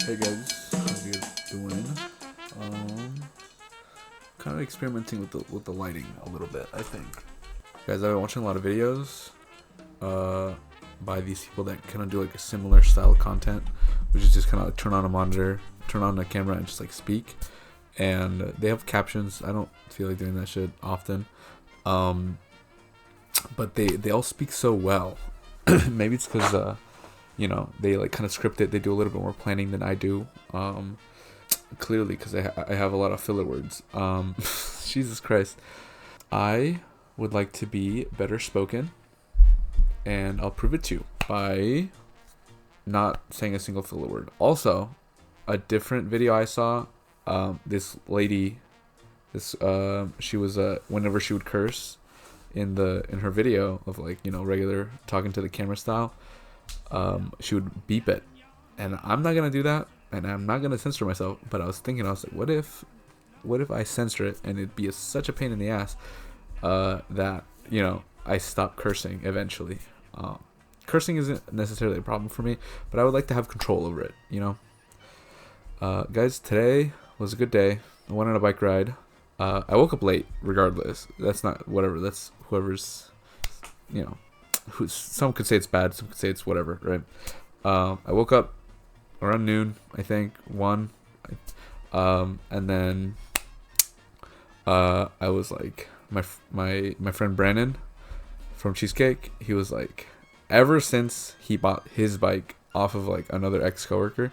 Hey guys, how you guys doing? Kind of experimenting with the lighting a little bit, I think. Guys, I've been watching a lot of videos by these people that kind of do like a similar style of content, which is just kind of like turn on a monitor, turn on the camera, and just like speak. And they have captions. I don't feel like doing that shit often, but they all speak so well. Maybe it's because you know, they like kind of script it. They do a little bit more planning than I do. Clearly, because I have a lot of filler words. Jesus Christ. I would like to be better spoken, and I'll prove it to you by not saying a single filler word. Also, a different video I saw, this lady, she was whenever she would curse in her video of like, you know, regular talking to the camera style, she would beep it, and I'm not gonna do that, and I'm not gonna censor myself. But I was like, what if I censor it, and it'd be such a pain in the ass that, you know, I stop cursing eventually. Cursing isn't necessarily a problem for me, but I would like to have control over it, you know. Guys, today was a good day. I went on a bike ride. I woke up late regardless. That's not whatever. That's whoever's, you know. Some could say it's bad, some could say it's whatever, right? I woke up around noon, I think, 1, and then I was like, my friend Brandon from Cheesecake, he was like, ever since he bought his bike off of like another ex-coworker,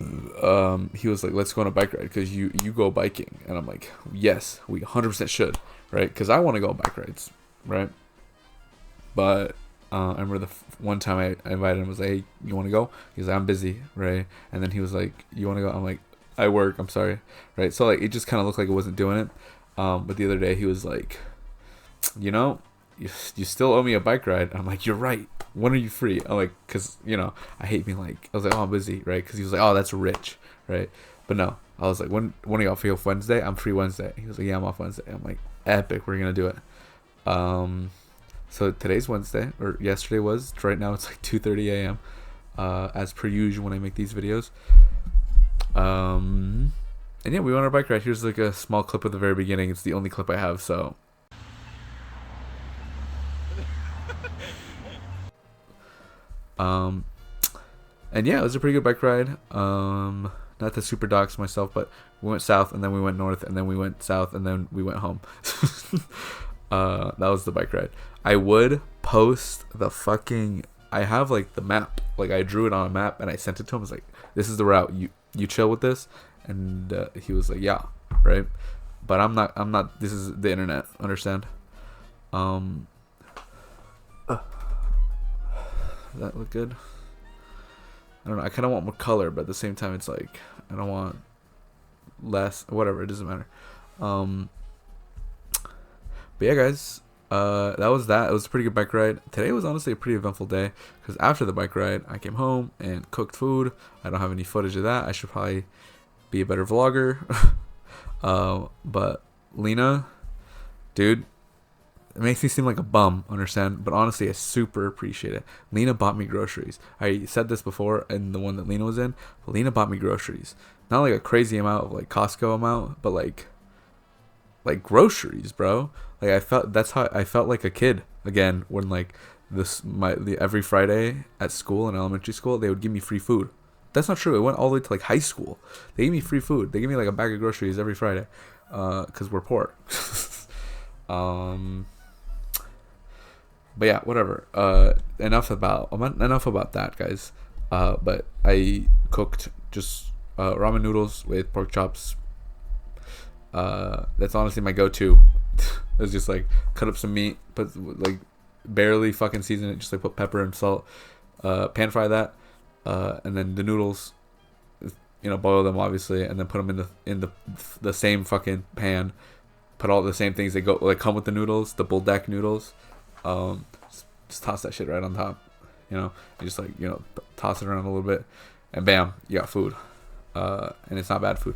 he was like, let's go on a bike ride because you go biking. And I'm like, yes, we 100% should, right? Because I want to go on bike rides, right? But I remember the one time I invited him, was like, hey, you want to go? He's like, I'm busy, right? And then he was like, you want to go? I'm like, I work, I'm sorry, right? So like, it just kind of looked like it wasn't doing it. But the other day he was like, you know, you still owe me a bike ride. And I'm like, you're right. When are you free? I'm like, because, you know, I hate being like, I was like, oh, I'm busy, right? Because he was like, oh, that's rich, right? But no, I was like, when are y'all free off Wednesday? I'm free Wednesday. He was like, yeah, I'm off Wednesday. I'm like, epic, we're going to do it. So today's Wednesday, or yesterday was. Right now it's like 2:30 a.m. As per usual when I make these videos. And yeah, we went on our bike ride. Here's like a small clip of the very beginning. It's the only clip I have, so. And yeah, it was a pretty good bike ride. Not to super dox myself, but we went south and then we went north and then we went south and then we went home. That was the bike ride. I would post the fucking, I have like the map, like I drew it on a map and I sent it to him. I was like, this is the route, you chill with this? And he was like, yeah, right? But I'm not, this is the internet, understand? Does that look good? I don't know, I kind of want more color, but at the same time it's like, I don't want less, whatever, it doesn't matter. But yeah, guys, that was that. It was a pretty good bike ride. Today was honestly a pretty eventful day because after the bike ride, I came home and cooked food. I don't have any footage of that. I should probably be a better vlogger. But Lena, dude, it makes me seem like a bum, understand? But honestly, I super appreciate it. Lena bought me groceries. I said this before in the one that Lena was in, but Lena bought me groceries. Not like a crazy amount of like Costco amount, but like groceries, bro. Like that's how I felt like a kid again when like every Friday at school in elementary school they would give me free food. That's not true. It went all the way to like high school. They gave me free food. They gave me like a bag of groceries every Friday, because we're poor. But yeah, whatever. Enough about that, guys. But I cooked just ramen noodles with pork chops. That's honestly my go-to. It's just like cut up some meat, put like barely fucking season it, just like put pepper and salt, pan fry that, and then the noodles, you know, boil them obviously, and then put them in the same fucking pan. Put all the same things that go like come with the noodles, the buldak noodles. Just toss that shit right on top. You know, you just like, you know, toss it around a little bit, and bam, you got food. And it's not bad food.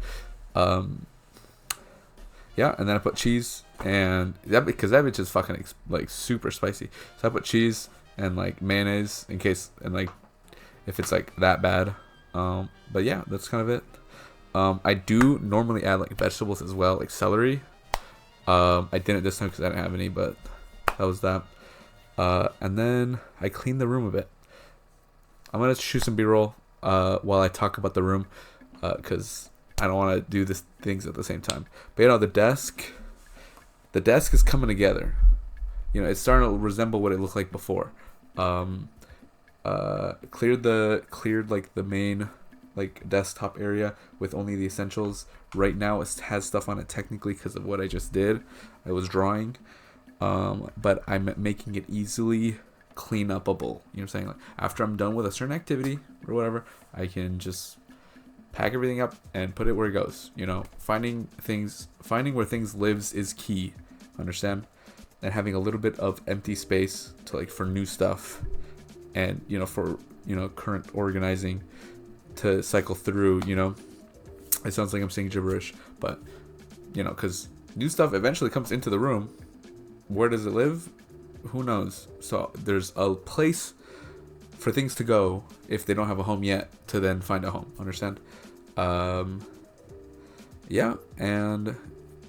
Yeah, and then I put cheese, and that because that bitch is fucking like super spicy. So I put cheese and like mayonnaise in case, and like if it's like that bad, But yeah, that's kind of it. I do normally add like vegetables as well, like celery. I didn't this time because I didn't have any, but that was that. And then I cleaned the room a bit. I'm gonna shoot some B-roll while I talk about the room, because I don't want to do these things at the same time. But you know, the desk is coming together. You know, it's starting to resemble what it looked like before. Cleared like the main like desktop area with only the essentials. Right now it has stuff on it technically because of what I just did. I was drawing, but I'm making it easily clean upable. You know what I'm saying? Like after I'm done with a certain activity or whatever, I can just pack everything up and put it where it goes. You know, finding where things lives is key. Understand? And having a little bit of empty space to like for new stuff, and you know, for current organizing to cycle through. You know, it sounds like I'm saying gibberish, but you know, because new stuff eventually comes into the room. Where does it live? Who knows? So there's a place for things to go if they don't have a home yet to then find a home. Understand? Yeah, and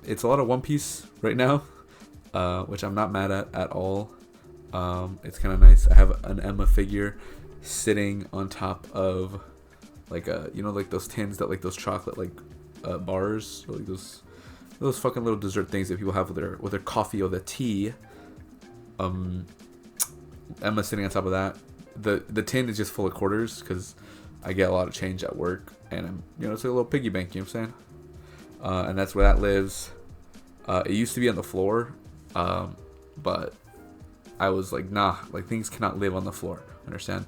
it's a lot of One Piece right now, which I'm not mad at all. It's kind of nice. I have an Emma figure sitting on top of like like those tins that like those chocolate like bars, or like those fucking little dessert things that people have with their coffee or their tea. Emma sitting on top of that. The tin is just full of quarters because I get a lot of change at work, and I'm it's like a little piggy bank. You know what I'm saying? And that's where that lives. It used to be on the floor, but I was like, nah, like things cannot live on the floor. Understand?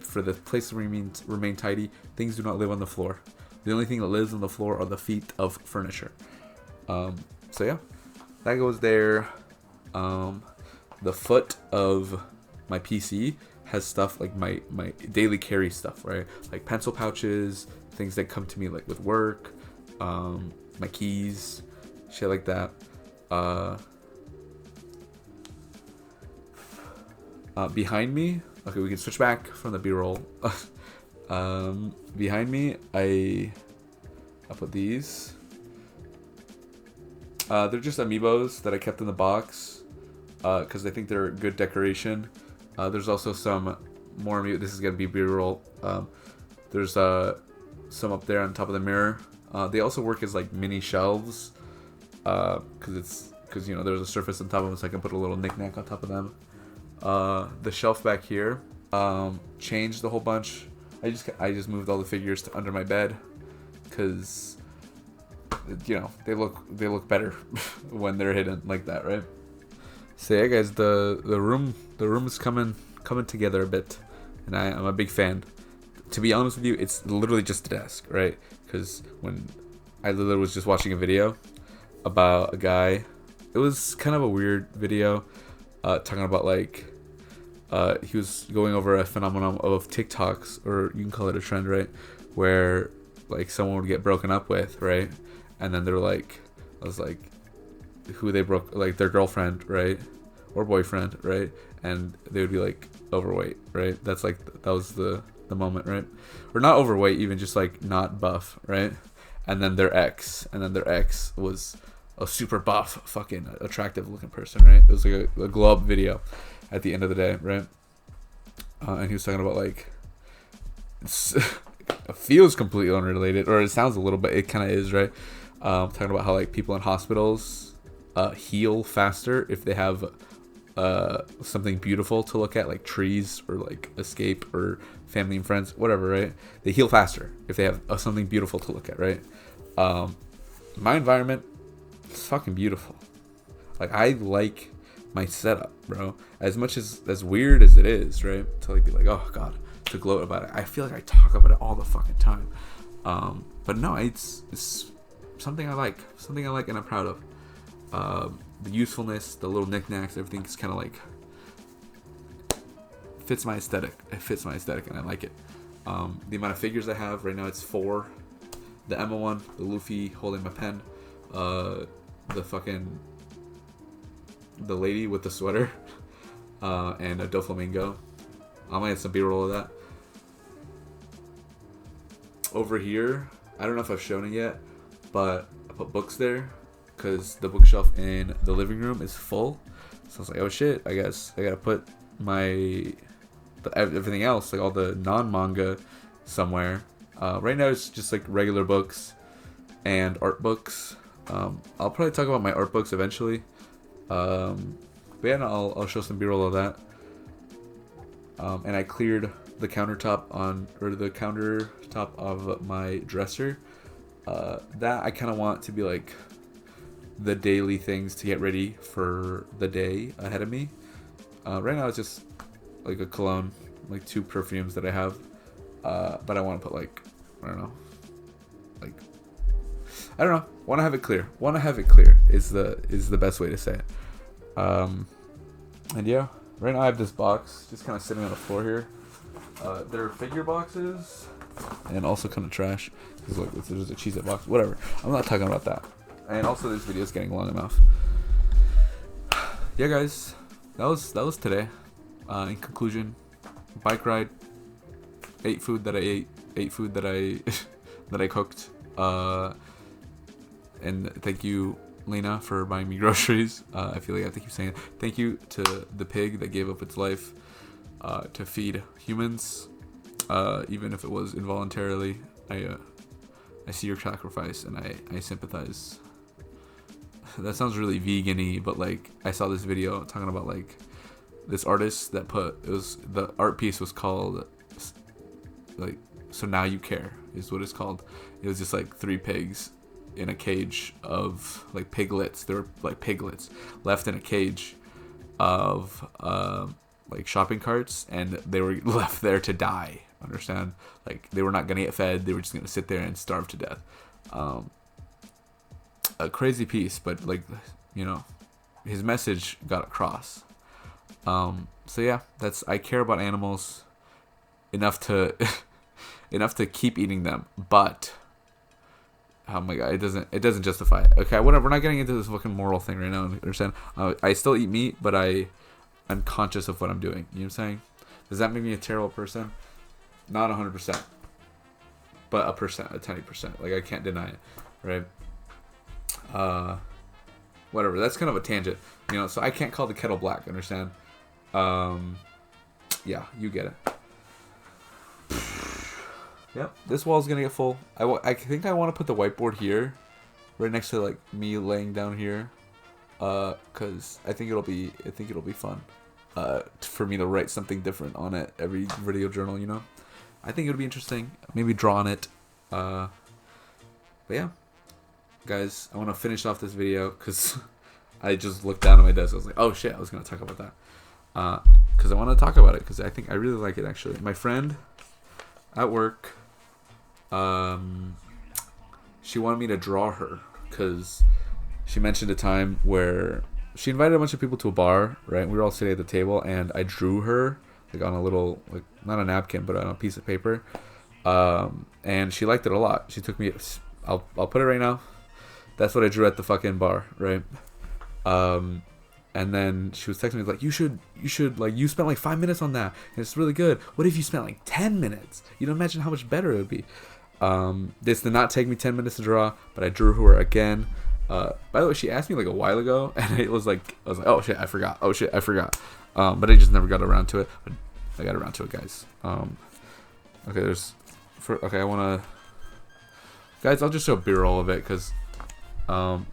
For the place to remain tidy, things do not live on the floor. The only thing that lives on the floor are the feet of furniture. So yeah, that goes there. The foot of my PC has stuff like my daily carry stuff, right? Like pencil pouches, things that come to me like with work, my keys, shit like that. Behind me, okay, we can switch back from the B-roll. Behind me, I put these. They're just amiibos that I kept in the box because I think they're good decoration. There's also some more amiibo. This is gonna be B-roll. There's some up there on top of the mirror. They also work as like mini shelves because there's a surface on top of them, so I can put a little knickknack on top of them. The shelf back here changed a whole bunch. I just moved all the figures to under my bed because they look better when they're hidden like that, right? So yeah, guys, the room is coming together a bit, and I'm a big fan. To be honest with you, it's literally just a desk, right? Because when I literally was just watching a video about a guy, it was kind of a weird video, talking about like he was going over a phenomenon of TikToks, or you can call it a trend, right? Where like someone would get broken up with, right? And then they're like, I was like, who they broke, like their girlfriend, right? Or boyfriend, right? And they would be like overweight, right? That was the moment, right? Or not overweight, even just like not buff, right? And then their ex was a super buff, fucking attractive looking person, right? It was like a glow up video at the end of the day, right? And he was talking about like, it feels completely unrelated, or it sounds a little bit, it kind of is, right? Talking about how like people in hospitals heal faster if they have something beautiful to look at, like trees or like escape or family and friends, whatever, right? They heal faster if they have something beautiful to look at, right? My environment is fucking beautiful. Like I like my setup, bro. As much as weird as it is, right? To like be like, oh god, to gloat about it. I feel like I talk about it all the fucking time. But no, it's something I like and I'm proud of. The usefulness, the little knickknacks, everything's kind of like fits my aesthetic. It fits my aesthetic, and I like it. The amount of figures I have right now, it's 4. The Emma one, the Luffy holding my pen, the lady with the sweater, and a Doflamingo. I might have some B-roll of that. over here, I don't know if I've shown it yet, but I put books there because the bookshelf in the living room is full. So I was like, oh shit, I guess I gotta put everything else, like all the non-manga, somewhere. Right now it's just like regular books and art books. I'll probably talk about my art books eventually. But yeah, no, I'll show some B-roll of that. And I cleared the countertop of my dresser. That I kind of want to be like the daily things to get ready for the day ahead of me. Right now it's just like a cologne, like 2 perfumes that I have. But I want to put like, I don't know. Want to have it clear. Want to have it clear is the best way to say it. And yeah, right now I have this box just kind of sitting on the floor here. They're figure boxes and also kind of trash. Look, there's a Cheez-It box. Whatever. I'm not talking about that. And also, this video is getting long enough. Yeah, guys, that was today. In conclusion, bike ride. Ate food that I ate. Ate food that I that I cooked. And thank you, Lena, for buying me groceries. I feel like I have to keep saying it. Thank you to the pig that gave up its life to feed humans, even if it was involuntarily. I see your sacrifice and I sympathize. That sounds really vegan-y, but like I saw this video talking about like this artist that the art piece was called like So Now You Care is what it's called. It was just like 3 pigs in a cage of like piglets. They were like piglets left in a cage of like shopping carts, and they were left there to die. Understand? Like they were not gonna get fed. They were just gonna sit there and starve to death. A crazy piece, but like, you know, his message got across. So yeah, I care about animals enough to keep eating them, but oh my god, it doesn't justify it. Okay, whatever. We're not getting into this fucking moral thing right now. Understand? I still eat meat, but I'm conscious of what I'm doing. You know what I'm saying? Does that make me a terrible person? Not 100%, but a tiny percent. Like I can't deny it, right? Whatever. That's kind of a tangent, you know. So I can't call the kettle black. Understand? Yeah, you get it. Yep, this wall's gonna get full. I think I want to put the whiteboard here, right next to like me laying down here, cause I think it'll be fun, for me to write something different on it every video journal. You know, I think it'll be interesting. Maybe draw on it. But yeah, guys, I want to finish off this video cause I just looked down at my desk. I was like, oh shit, I was gonna talk about that. Cause I want to talk about it cause I think I really like it actually. My friend at work, she wanted me to draw her because she mentioned a time where she invited a bunch of people to a bar, right? We were all sitting at the table, and I drew her like on a little, like not a napkin, but on a piece of paper, and she liked it a lot. She took me. I'll put it right now. That's what I drew at the fucking bar, right? And then she was texting me like, you should like, you spent like 5 minutes on that and it's really good. What if you spent like 10 minutes? You don't imagine how much better it would be. This did not take me 10 minutes to draw, but I drew her again. By the way, she asked me like a while ago, and I was like, oh shit, I forgot. But I just never got around to it. But I got around to it, guys. Okay, guys, I'll just show a B-roll of it because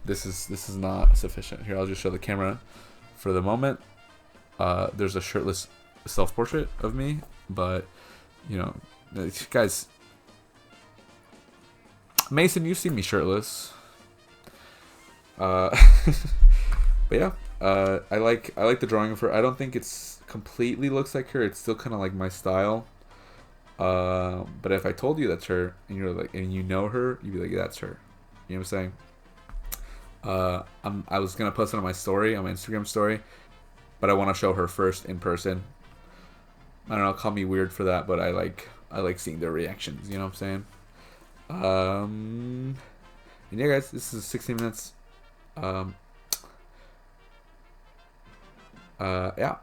this is not sufficient. Here, I'll just show the camera. For the moment, there's a shirtless self-portrait of me, but, you know, guys, Mason, you've seen me shirtless. But yeah, I like the drawing of her. I don't think it's completely looks like her. It's still kind of like my style. But if I told you that's her, and you're like, and you know her, you'd be like, yeah, that's her. You know what I'm saying? I was gonna post it on my story, on my Instagram story, but I want to show her first in person. I don't know, call me weird for that, but I like seeing their reactions. You know what I'm saying? And yeah, guys, this is 16 minutes. Yeah.